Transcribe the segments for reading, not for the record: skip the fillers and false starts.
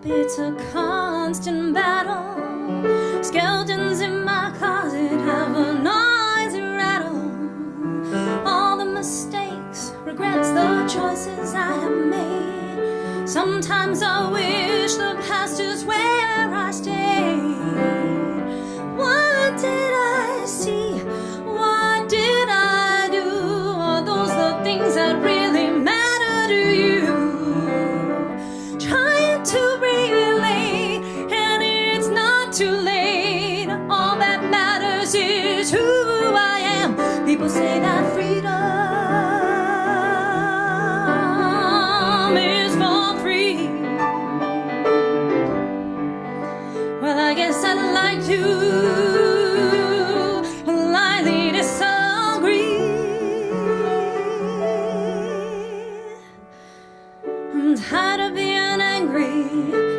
It's a constant battle. Skeletons in my closet have a noisy rattle. All the mistakes, regrets, the choices I have made. Sometimes I wish the past is where I stayed. What did I see? What did I do? Are those the things that really matter to you? Trying to relate, and it's not too late. All that matters is who I am. People say that freedom is for free. Well, I guess I'd like to lightly disagree. I'm tired of being angry.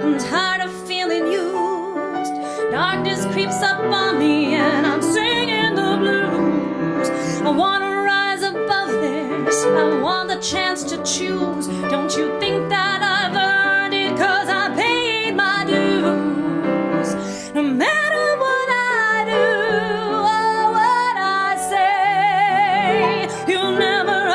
I'm tired of feeling used. Darkness creeps up on me and I'm singing the blues. I want to rise above this. I want the chance to choose. Don't you think that I've earned it? 'Cause I paid my dues. No matter what I do or what I say, you'll never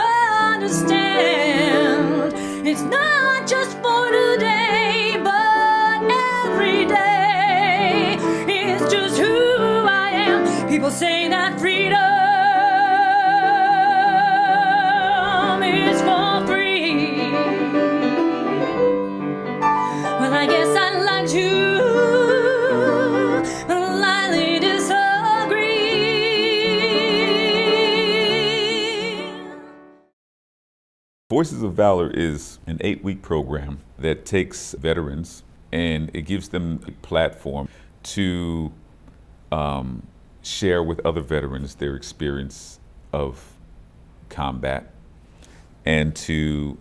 understand. It's not just for today, but every day. It's just who I am. People say that freedom is for free. Well, I guess I'd like to lightly disagree. Voices of Valor is an 8-week program that takes veterans and it gives them a platform to share with other veterans their experience of combat and to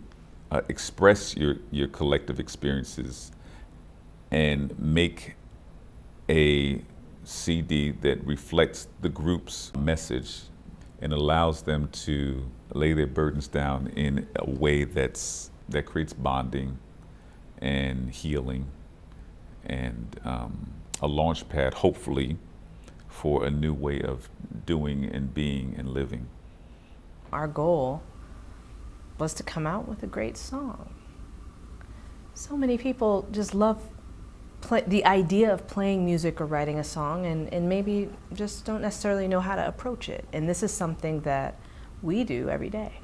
express your collective experiences and make a CD that reflects the group's message and allows them to lay their burdens down in a way that creates bonding and healing and a launch pad, hopefully, for a new way of doing and being and living. Our goal was to come out with a great song. So many people just love the idea of playing music or writing a song and maybe just don't necessarily know how to approach it. And this is something that we do every day.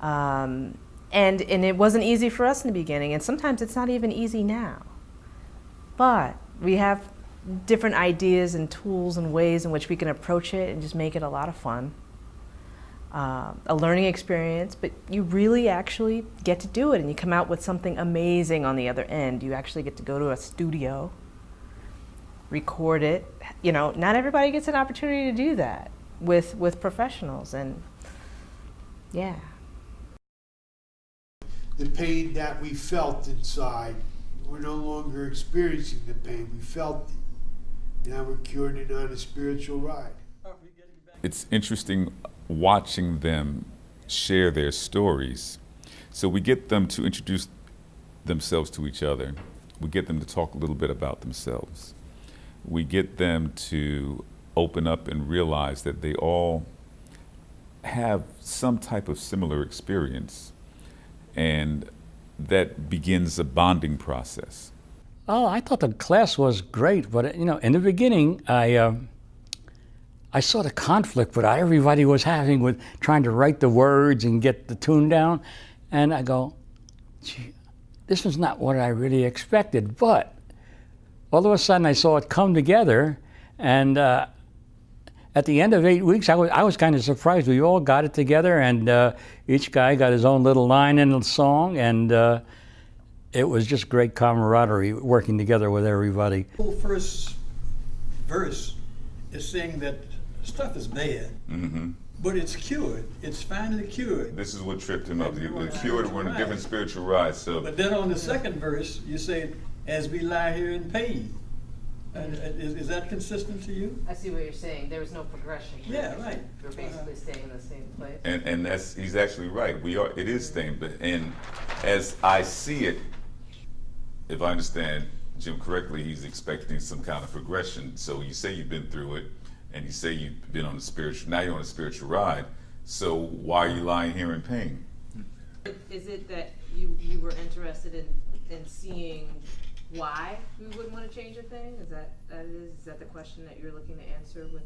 And it wasn't easy for us in the beginning, and sometimes it's not even easy now. But we have different ideas and tools and ways in which we can approach it and just make it a lot of fun. A learning experience, but you really actually get to do it and you come out with something amazing on the other end. You actually get to go to a studio, record it. You know, not everybody gets an opportunity to do that with professionals, and yeah. The pain that we felt inside, we're no longer experiencing the pain. We felt it. Now we're cured and on a spiritual ride. It's interesting watching them share their stories. So we get them to introduce themselves to each other. We get them to talk a little bit about themselves. We get them to open up and realize that they all have some type of similar experience, and that begins a bonding process. Oh, I thought the class was great, but you know, in the beginning, I saw the conflict that everybody was having with trying to write the words and get the tune down, and I go, gee, this was not what I really expected. But all of a sudden, I saw it come together, and at the end of 8 weeks, I was kind of surprised. We all got it together, and each guy got his own little line in the song, and it was just great camaraderie working together with everybody. The whole first verse is saying that stuff is bad, but it's cured. It's finally cured. This is what tripped him up. The cured were in a different spiritual ride. So, but then on the second verse, you say, "As we lie here in pain." Is that consistent to you? I see what you're saying. There was no progression. Yeah, right. We're basically staying in the same place. and he's actually right. It is staying, and as I see it, if I understand Jim correctly, he's expecting some kind of progression. So you say you've been through it, and you say you've been on a spiritual, now you're on a spiritual ride. So why are you lying here in pain? Is it that you were interested in seeing why we wouldn't want to change a thing? Is that the question that you're looking to answer with?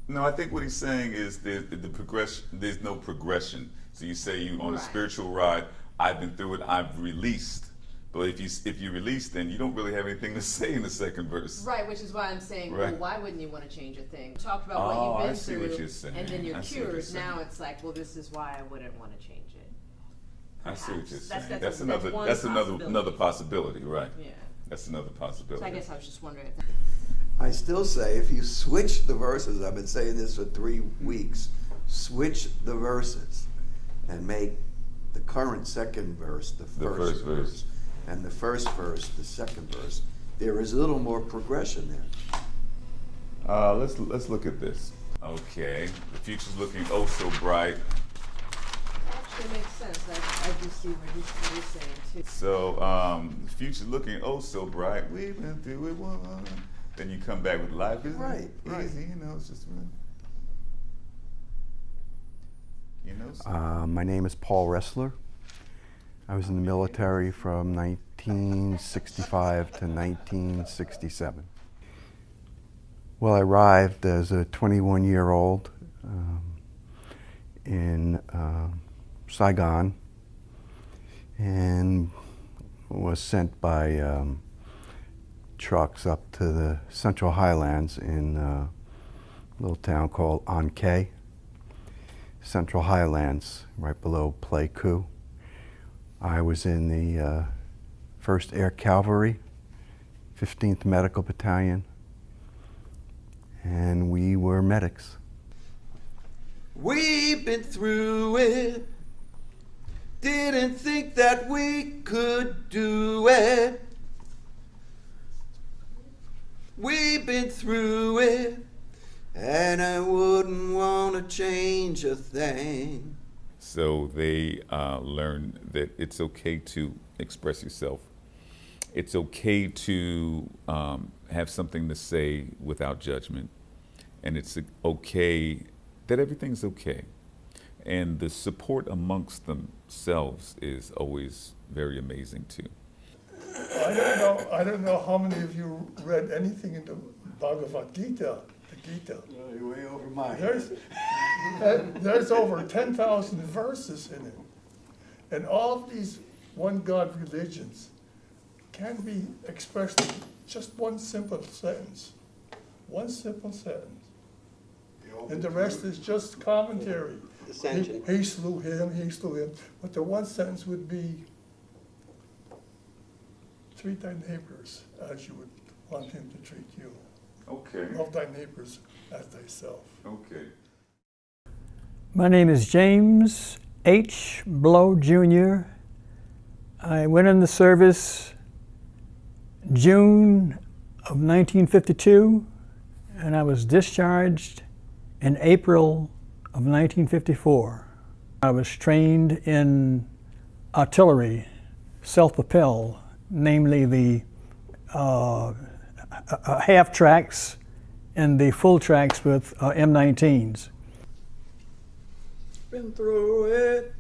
No, I think what he's saying is the progression. There's no progression. So you say you're on a spiritual ride. I've been through it. I've released. But if you release, then you don't really have anything to say in the second verse. Right, which is why I'm saying, Right. well, why wouldn't you want to change a thing? Talk about what you've been I see through, what you're saying. and then you're I see what cured. you're saying. Now it's like, well, this is why I wouldn't want to change it. I see what you're saying. That's That's one another possibility, right? Yeah. That's another possibility. So I guess I was just wondering. I still say if you switch the verses, I've been saying this for 3 weeks, switch the verses and make the current second verse the first verse, and the first verse the second verse, there is a little more progression there. Let's look at this. Okay, the future's looking oh so bright. Actually makes sense. I do see what you're saying too. So the future's looking oh so bright. We've been through it one. Then you come back with life is Right. easy. You know, it's just So. My name is Paul Ressler. I was in the military from 1965 to 1967. Well, I arrived as a 21-year-old in Saigon and was sent by trucks up to the Central Highlands in a little town called An Khe. Central Highlands, right below Pleiku. I was in the 1st Air Cavalry, 15th Medical Battalion, and we were medics. We've been through it, didn't think that we could do it. We've been through it, and I wouldn't want to change a thing. So they learn that it's okay to express yourself. It's okay to have something to say without judgment. And it's okay that everything's okay. And the support amongst themselves is always very amazing too. I don't know how many of you read anything in the Bhagavad Gita, the Gita. You're way over my head. There's over 10,000 verses in it. And all of these one God religions can be expressed in just one simple sentence. One simple sentence. And the rest is just commentary. Dissension. He slew him, he slew him. But the one sentence would be, treat thy neighbors as you would want him to treat you. Okay. Love thy neighbors as thyself. Okay. My name is James H. Blow, Jr. I went in the service June of 1952, and I was discharged in April of 1954. I was trained in artillery, self-propelled, namely the half tracks and the full tracks with M19s. Been through it,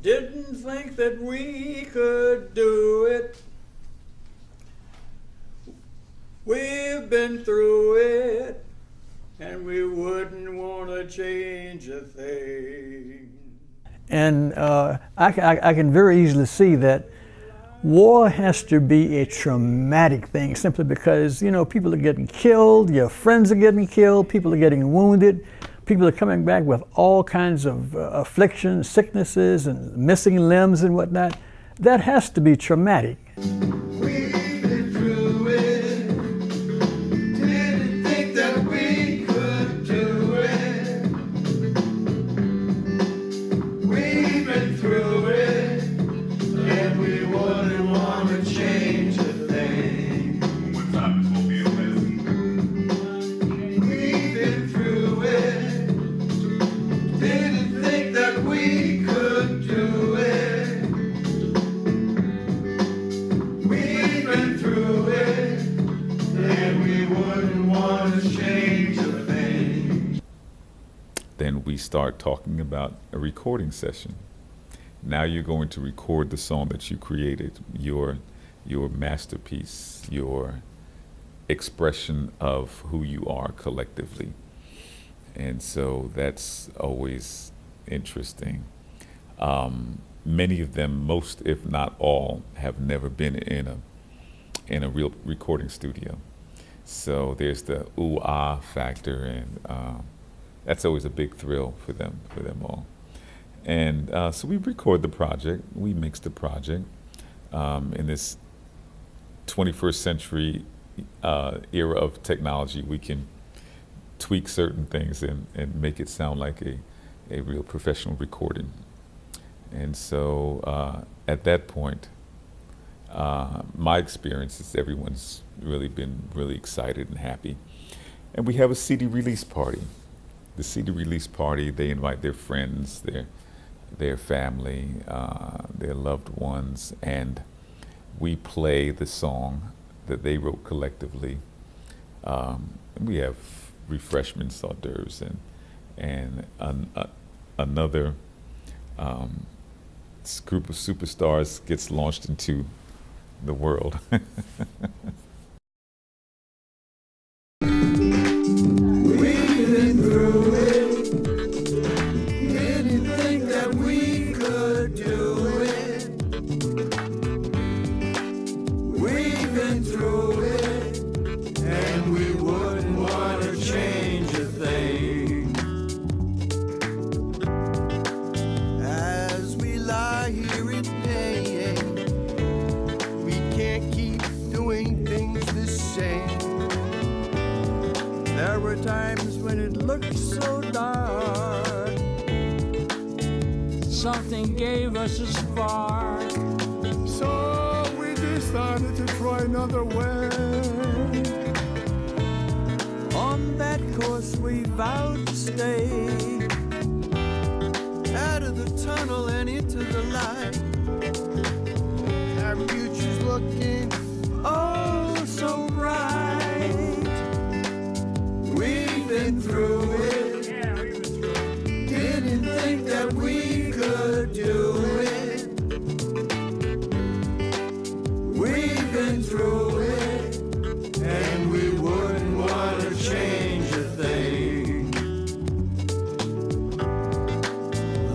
didn't think that we could do it. We've been through it, and we wouldn't want to change a thing. And I can very easily see that war has to be a traumatic thing simply because, you know, people are getting killed, your friends are getting killed, people are getting wounded, people are coming back with all kinds of afflictions, sicknesses, and missing limbs and whatnot. That has to be traumatic. We've been through it, didn't think that we could do it. We've been through it, and we wouldn't want to change a thing. What time is Mobile Miss? We've been through it, didn't think that we could do it. we start talking about a recording session. Now you're going to record the song that you created, your masterpiece, your expression of who you are collectively. And so that's always interesting. Many of them, most if not all, have never been in a real recording studio. So there's the ooh-ah factor, and that's always a big thrill for them all. And so we record the project, we mix the project. In this 21st century era of technology, we can tweak certain things and make it sound like a real professional recording. And so at that point, my experience is everyone's really been really excited and happy. And we have a CD release party. The CD release party, they invite their friends, their family, their loved ones, and we play the song that they wrote collectively. We have refreshments, hors d'oeuvres, and another group of superstars gets launched into the world. There were times when it looked so dark. Something gave us a spark. So we decided to try another way. On that course we vowed to stay. Out of the tunnel and into the light. Our future's looking Oh, so bright. We've been through it. Didn't think that we could do it. We've been through it, and we wouldn't want to change a thing.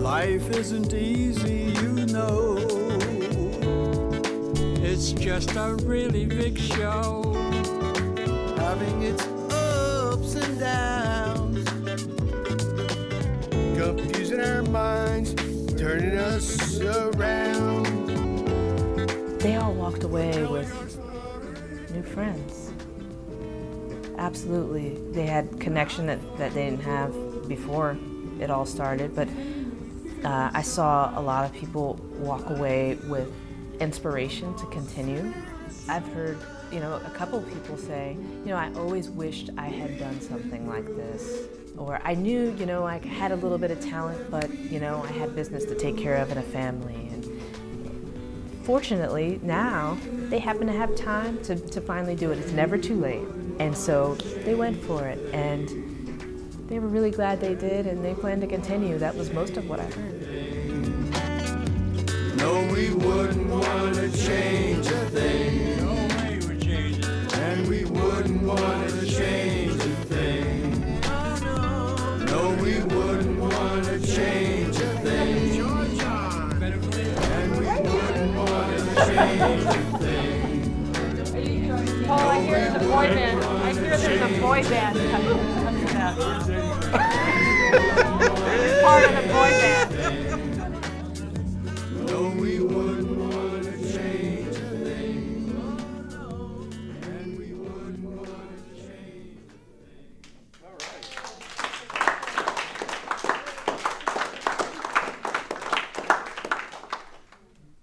Life isn't easy, you know. It's just a really big show, having its ups and downs, confusing our minds, turning us around. They all walked away with new friends. Absolutely. They had connection that they didn't have before it all started, but I saw a lot of people walk away with inspiration to continue. I've heard, a couple of people say, I always wished I had done something like this. Or I knew, I had a little bit of talent, but, I had business to take care of and a family. And fortunately, now, they happen to have time to finally do it. It's never too late. And so they went for it. And they were really glad they did, and they plan to continue. That was most of what I heard. no, we wouldn't want to change a thing. No way we're changing. And we wouldn't want to change a thing. No, we wouldn't want to change a thing. And we wouldn't want to change a thing. Oh, I hear there's a boy band. I hear there's a boy band coming out.